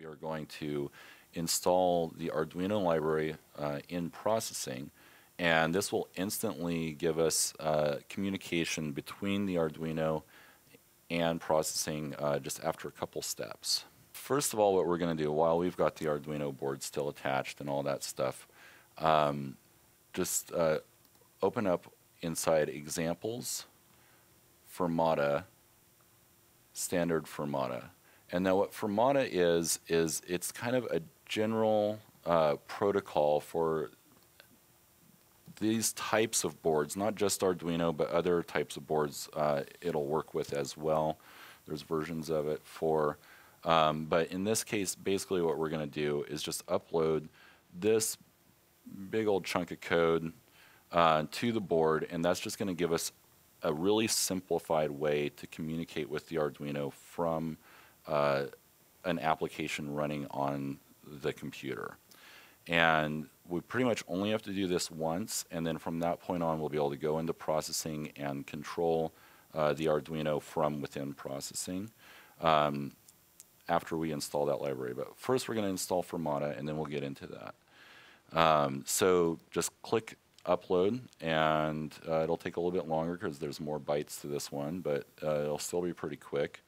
we are going to install the Arduino library in processing, and this will instantly give us communication between the Arduino and processing just after a couple steps. First of all, what we're going to do while we've got the Arduino board still attached and all that stuff, just open up inside examples, Fermata, standard Fermata. And now what Fermata is it's kind of a general protocol for these types of boards, not just Arduino, but other types of boards it'll work with as well. There's versions of it for, but in this case, basically what we're going to do is just upload this big old chunk of code to the board, and that's just going to give us a really simplified way to communicate with the Arduino from an application running on the computer. And we pretty much only have to do this once, and then from that point on we'll be able to go into processing and control the Arduino from within processing after we install that library. But first we're going to install Fermata, and then we'll get into that. So just click upload, and it'll take a little bit longer because there's more bytes to this one, but it'll still be pretty quick.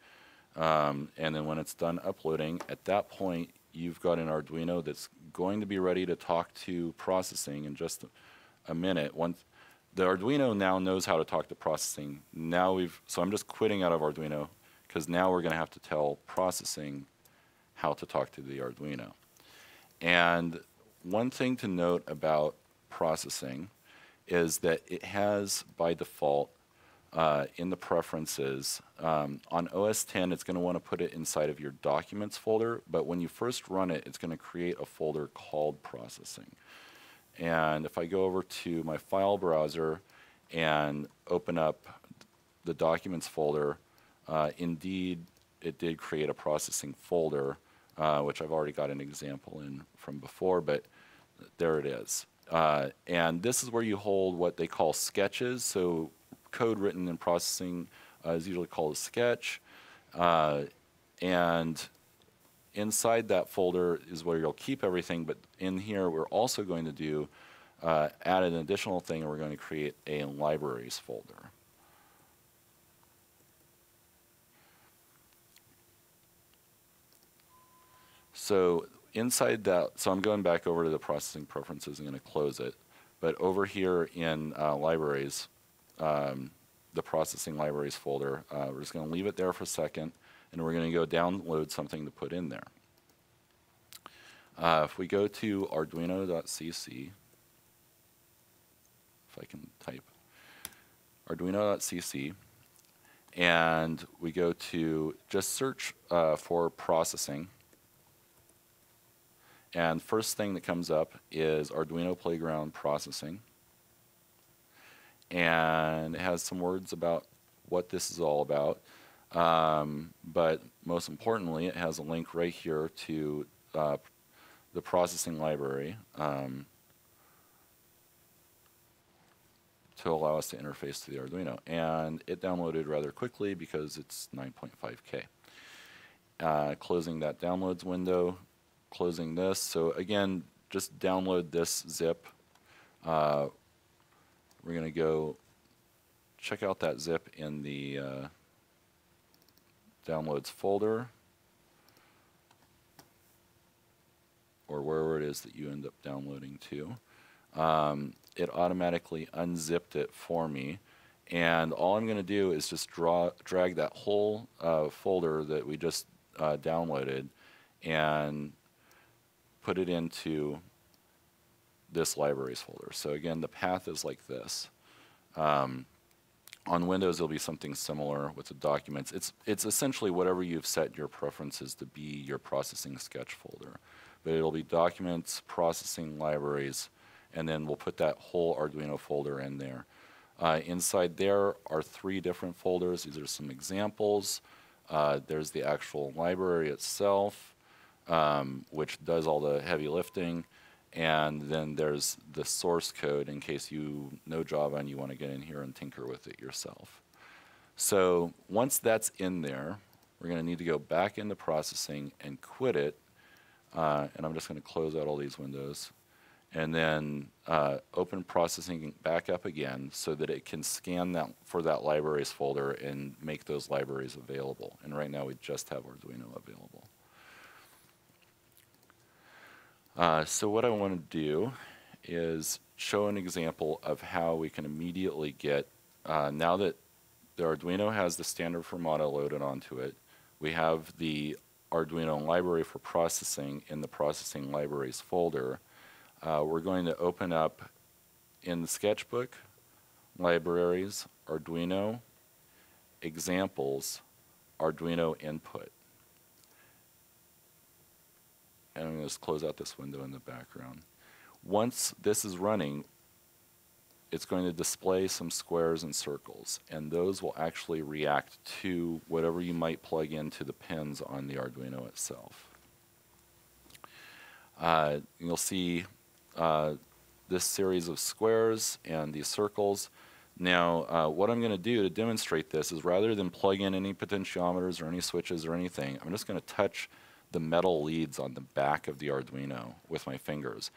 And then when it's done uploading, at that point you've got an Arduino that's going to be ready to talk to processing in just a minute. Once the Arduino now knows how to talk to processing, so I'm just quitting out of Arduino because now we're going to have to tell processing how to talk to the Arduino. And one thing to note about processing is that it has by default in the preferences on OS X it's going to want to put it inside of your documents folder, but when you first run it it's going to create a folder called processing. And if I go over to my file browser and open up the documents folder, indeed it did create a processing folder, which I've already got an example in from before, but there it is. And this is where you hold what they call sketches. So code written in processing is usually called a sketch. And inside that folder is where you'll keep everything, but in here we're also going to do add an additional thing, and we're going to create a libraries folder. So inside that, so I'm going back over to the processing preferences and going to close it. But over here in libraries, the processing libraries folder, we're just going to leave it there for a second, and we're going to go download something to put in there. If we go to arduino.cc, if I can type arduino.cc, and we go to just search for processing, and first thing that comes up is Arduino Playground Processing. And it has some words about what this is all about. But most importantly, it has a link right here to the processing library to allow us to interface to the Arduino. And it downloaded rather quickly because it's 9.5K. Closing that downloads window. Closing this. So again, just download this zip. We're going to go check out that zip in the downloads folder, or wherever it is that you end up downloading to. It automatically unzipped it for me, and all I'm going to do is just drag that whole folder that we just downloaded and put it into this libraries folder. So again, the path is like this. On Windows, it'll be something similar with the documents. It's essentially whatever you've set your preferences to be your processing sketch folder. But it'll be documents, processing, libraries, and then we'll put that whole Arduino folder in there. Inside there are 3 different folders. These are some examples. There's the actual library itself, which does all the heavy lifting, and then there's the source code in case you know Java and you want to get in here and tinker with it yourself. So once that's in there, we're going to need to go back into processing and quit it, and I'm just going to close out all these windows, and then open processing back up again so that it can scan that for that libraries folder and make those libraries available. And right now we just have Arduino available. So what I want to do is show an example of how we can immediately get, now that the Arduino has the standard Fermata loaded onto it, we have the Arduino library for processing in the processing libraries folder. We're going to open up in the sketchbook, libraries, Arduino, examples, Arduino input. And I'm going to just close out this window in the background. Once this is running, it's going to display some squares and circles, and those will actually react to whatever you might plug into the pins on the Arduino itself. You'll see this series of squares and these circles. Now, what I'm going to do to demonstrate this is, rather than plug in any potentiometers or any switches or anything, I'm just going to touch the metal leads on the back of the Arduino with my fingers.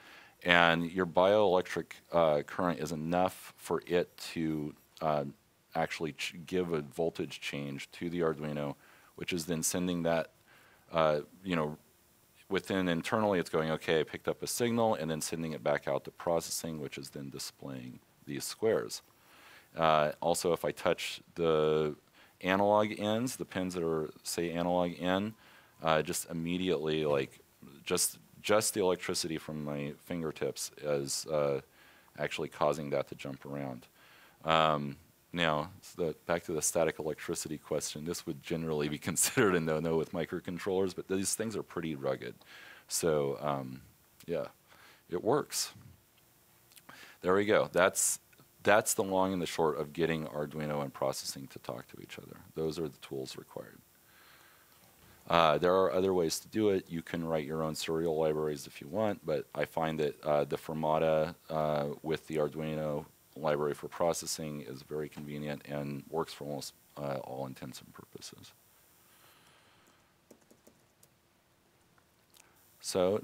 And your bioelectric current is enough for it to actually give a voltage change to the Arduino, which is then sending that, within internally it's going, okay, I picked up a signal, and then sending it back out to processing, which is then displaying these squares. Also, if I touch the analog ends, the pins that are, say, analog in, just immediately, like, just the electricity from my fingertips is actually causing that to jump around. Now, back to the static electricity question, this would generally be considered a no-no with microcontrollers, but these things are pretty rugged. So, yeah, it works. There we go. That's the long and the short of getting Arduino and processing to talk to each other. Those are the tools required. There are other ways to do it. You can write your own serial libraries if you want, but I find that the Fermata with the Arduino library for processing is very convenient and works for almost all intents and purposes. So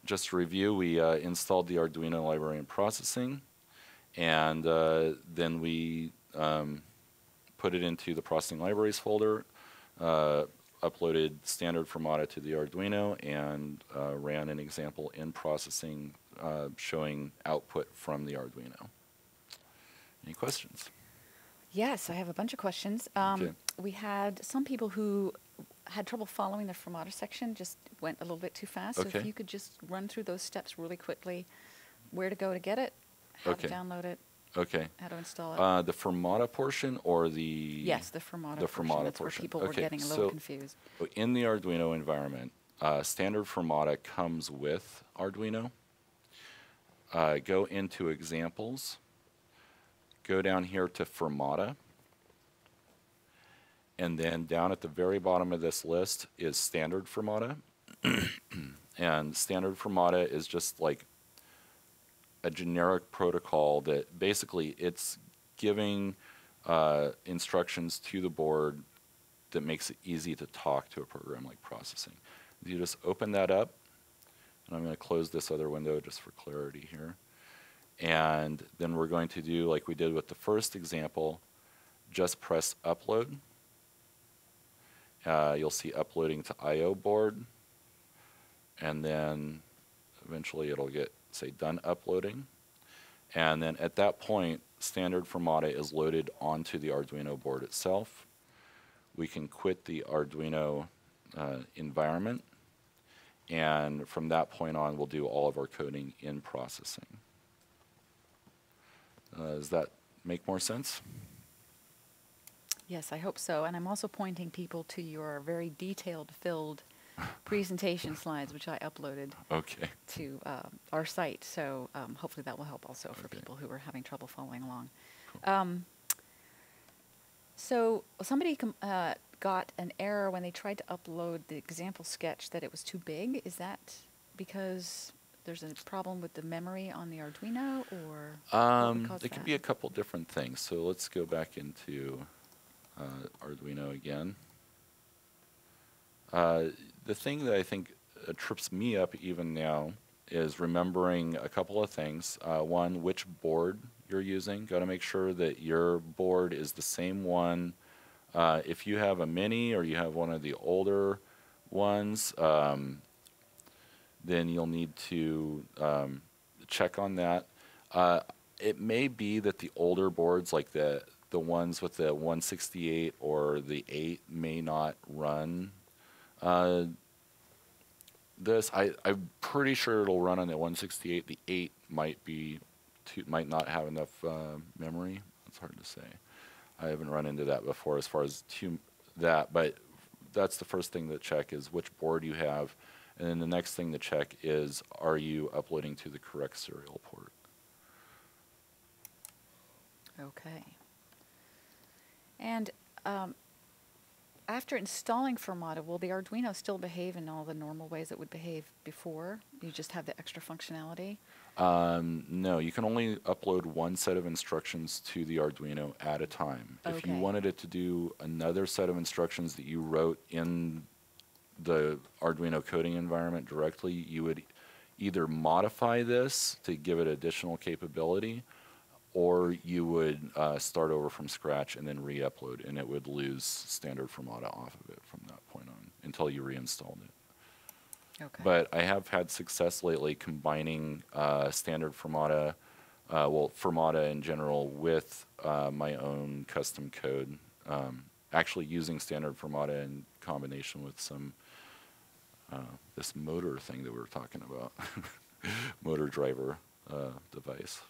just to review, we installed the Arduino library in processing, and then we put it into the processing libraries folder, uploaded standard Fermata to the Arduino, and ran an example in processing showing output from the Arduino. Any questions? Yes, I have a bunch of questions. Okay. We had some people who had trouble following the Fermata section, just went a little bit too fast. So Okay. if you could just run through those steps really quickly, where to go to get it, how to download it, Okay. how to install it. The Fermata portion or the... Yes, the Fermata the portion. Fermata That's portion. where people were Okay, getting a little so confused. in the Arduino environment, standard Fermata comes with Arduino. Go into examples, go down here to Fermata, and then down at the very bottom of this list is standard Fermata. And standard Fermata is just like a generic protocol that basically it's giving instructions to the board that makes it easy to talk to a program like processing. You just open that up, and I'm going to close this other window just for clarity here. And then we're going to do like we did with the first example, just press upload. You'll see uploading to I/O board, and then eventually it'll get, say, done uploading. And then at that point, standard Fermata is loaded onto the Arduino board itself. We can quit the Arduino environment, and from that point on, we'll do all of our coding in processing. Does that make more sense? Yes, I hope so. And I'm also pointing people to your very detailed filled presentation slides, which I uploaded to our site. So hopefully that will help also for people who are having trouble following along. Cool. So somebody got an error when they tried to upload the example sketch that it was too big. Is that because there's a problem with the memory on the Arduino, or it could be a couple different things. So let's go back into Arduino again. The thing that I think trips me up even now is remembering a couple of things. One, which board you're using. Got to make sure that your board is the same one. If you have a mini or you have one of the older ones, then you'll need to check on that. It may be that the older boards, like the ones with the 168 or the 8, may not run this. I'm pretty sure it'll run on the 168. The 8 might not have enough memory. It's hard to say. I haven't run into that before as far as that, but that's the first thing to check is which board you have. And then the next thing to check is, are you uploading to the correct serial port? Okay. And after installing Firmata, will the Arduino still behave in all the normal ways it would behave before? You just have the extra functionality? No, you can only upload one set of instructions to the Arduino at a time. Okay. If you wanted it to do another set of instructions that you wrote in the Arduino coding environment directly, you would either modify this to give it additional capability, or you would start over from scratch and then re-upload, and it would lose standard Firmata off of it from that point on until you reinstalled it. Okay. But I have had success lately combining standard Firmata, Firmata in general, with my own custom code. Actually using standard Firmata in combination with some this motor thing that we were talking about, motor driver device.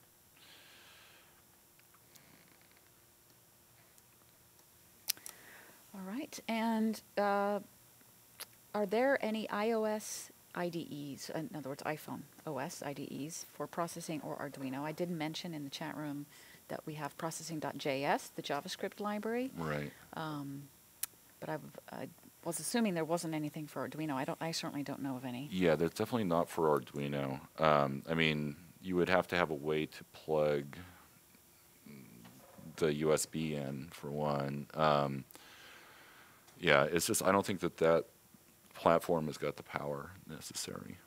All right. And are there any iOS IDEs, in other words, iPhone OS IDEs for processing or Arduino? I did mention in the chat room that we have processing.js, the JavaScript library. Right. But I was assuming there wasn't anything for Arduino. I certainly don't know of any. Yeah, there's definitely not for Arduino. I mean, you would have to have a way to plug the USB in, for one. Yeah, it's just, I don't think that platform has got the power necessary.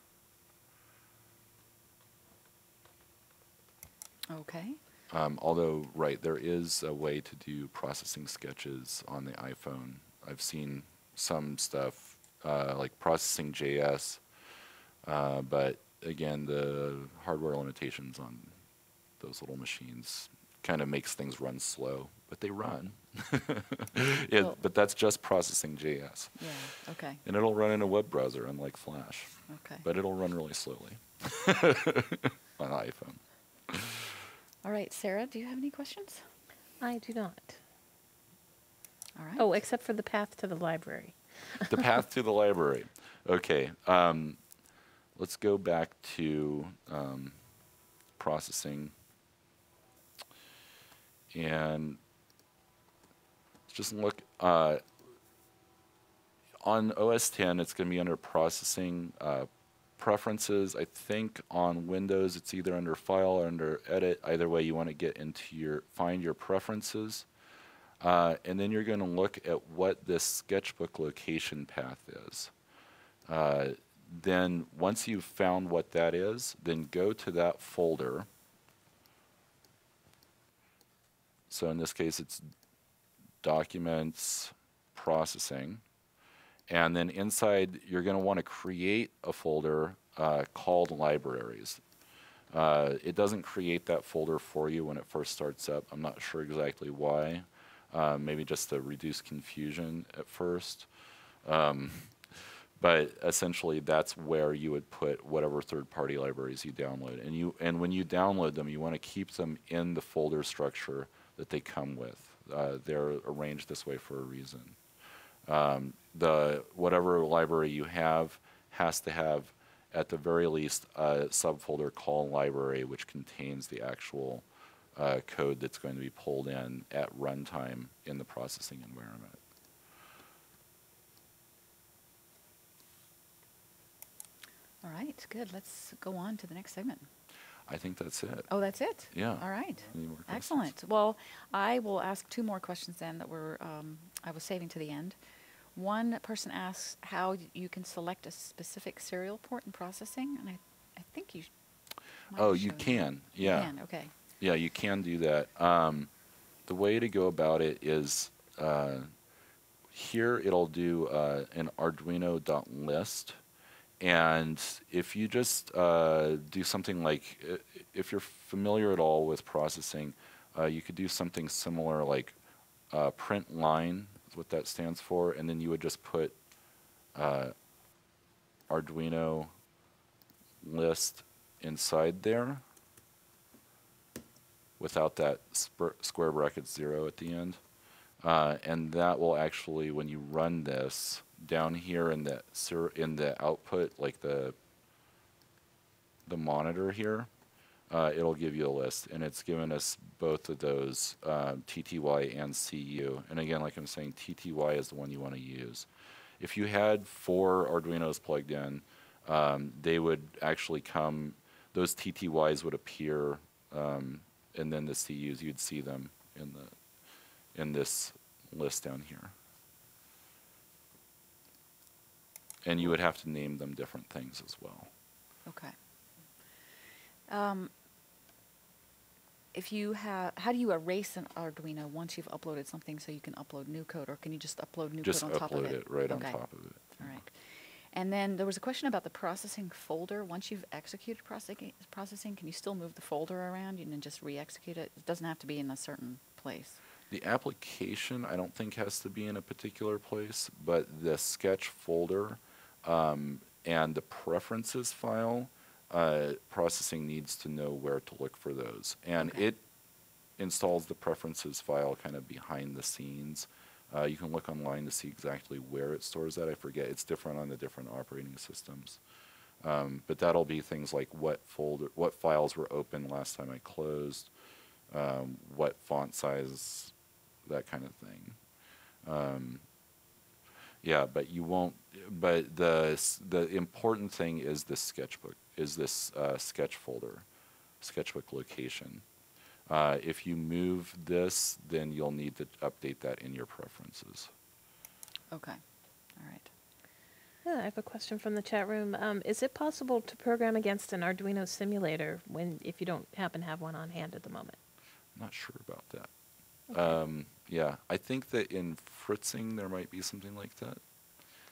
Okay. Although, right, there is a way to do processing sketches on the iPhone. I've seen some stuff like processing JS, but again, the hardware limitations on those little machines kind of makes things run slow, but they run. But that's just processing JS. Yeah, okay. And it'll run in a web browser, unlike Flash. Okay. But it'll run really slowly on the iPhone. All right, Sarah, do you have any questions? I do not. All right. Oh, except for the path to the library. The path to the library. Okay. Let's go back to processing. And just look on OS 10, it's going to be under processing preferences. I think on Windows, it's either under File or under Edit. Either way, you want to get into find your preferences. And then you're going to look at what this sketchbook location path is. Then once you've found what that is, then go to that folder. So in this case, it's Documents, Processing. And then inside, you're going to want to create a folder called Libraries. It doesn't create that folder for you when it first starts up. I'm not sure exactly why. Maybe just to reduce confusion at first. But essentially, that's where you would put whatever third-party libraries you download. And when you download them, you want to keep them in the folder structure that they come with. They're arranged this way for a reason. Whatever library you have has to have, at the very least, a subfolder called library, which contains the actual code that's going to be pulled in at runtime in the processing environment. All right, good. Let's go on to the next segment. I think that's it. Oh, that's it? Yeah. All right. Any more questions? Excellent. Well, I will ask two more questions then that I was saving to the end. One person asks how you can select a specific serial port in processing, and I think you might Oh, have you shown can. that. Yeah. You can, okay. Yeah, you can do that. The way to go about it is here it'll do an Arduino.list. And if you just do something like, if you're familiar at all with processing, you could do something similar like print line is what that stands for, and then you would just put Arduino list inside there without that square bracket 0 at the end. And that will actually, when you run this, down here in the output, like the monitor here, it'll give you a list, and it's given us both of those, TTY and CU. And again, like I'm saying, TTY is the one you want to use. If you had 4 Arduinos plugged in, they would actually come, those TTYs would appear, and then the CUs, you'd see them in this list down here. And you would have to name them different things as well. Okay. If you have, how do you erase an Arduino once you've uploaded something so you can upload new code, or can you just upload new code on top of it? Just upload it right on Okay. top of it. All right. And then there was a question about the processing folder. Once you've executed processing, can you still move the folder around and then just re-execute it? It doesn't have to be in a certain place. The application, I don't think, has to be in a particular place, but the sketch folder and the preferences file, processing needs to know where to look for those. And Okay. it installs the preferences file kind of behind the scenes. You can look online to see exactly where it stores that. I forget. It's different on the different operating systems. But that'll be things like what files were open last time I closed, what font size, that kind of thing. Yeah, but you won't. But the important thing is this sketchbook, is this sketch folder, sketchbook location. If you move this, then you'll need to update that in your preferences. Okay. All right. Yeah, I have a question from the chat room. Is it possible to program against an Arduino simulator if you don't happen to have one on hand at the moment? I'm not sure about that. Okay. Yeah, I think that in Prrocessing there might be something like that.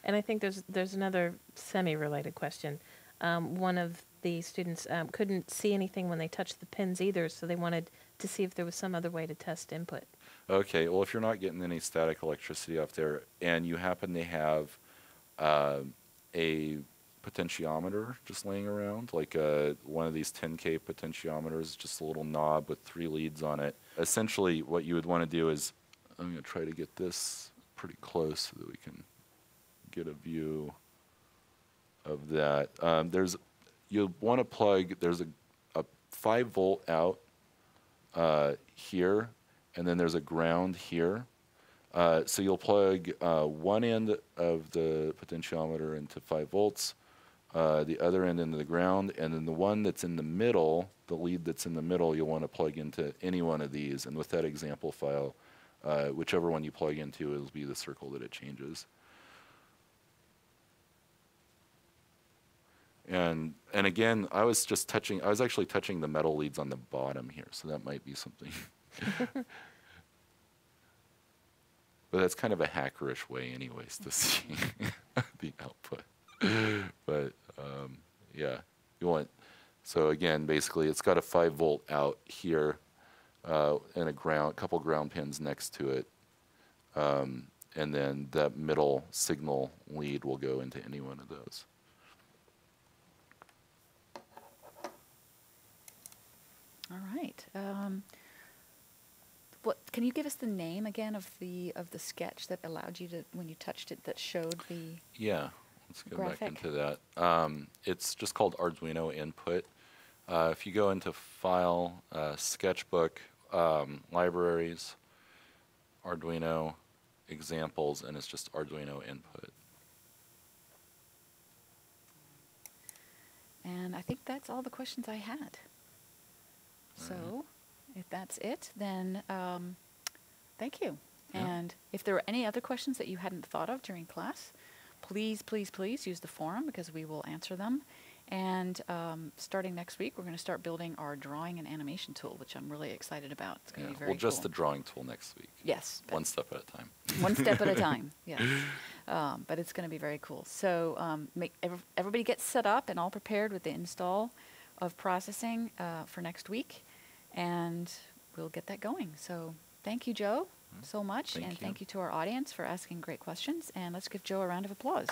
And I think there's another semi-related question. One of the students couldn't see anything when they touched the pins either, so they wanted to see if there was some other way to test input. Okay, well, if you're not getting any static electricity off there and you happen to have a potentiometer just laying around, like one of these 10K potentiometers, just a little knob with 3 leads on it. Essentially, what you would want to do is, I'm going to try to get this pretty close so that we can get a view of that. You'll want to plug, there's a 5-volt out here, and then there's a ground here. So you'll plug one end of the potentiometer into 5 volts, the other end into the ground, and then the one that's in the middle, the lead that's in the middle, you'll want to plug into any one of these. And with that example file, whichever one you plug into, it'll be the circle that it changes. And again, I was actually touching the metal leads on the bottom here, so that might be something. But that's kind of a hackerish way anyways to see the output. But yeah, so again, basically it's got a 5-volt out here and a couple ground pins next to it. And then that middle signal lead will go into any one of those. All right. What can you give us the name again of the sketch that allowed you to, when you touched it, that showed the Yeah, let's go graphic? back into that. It's just called Arduino Input. If you go into File, Sketchbook, Libraries, Arduino, Examples, and it's just Arduino Input. And I think that's all the questions I had. So, if that's it, then thank you. And if there are any other questions that you hadn't thought of during class, please, please, please use the forum because we will answer them. And starting next week, we're going to start building our drawing and animation tool, which I'm really excited about. It's going to be very cool. Well, just the drawing tool next week. Yes. One step at a time. One step at a time, yes. But it's going to be very cool. So everybody get set up and all prepared with the install of Prrocessing for next week. And we'll get that going. So thank you, Joe, so much. Thank you to our audience for asking great questions. And let's give Joe a round of applause.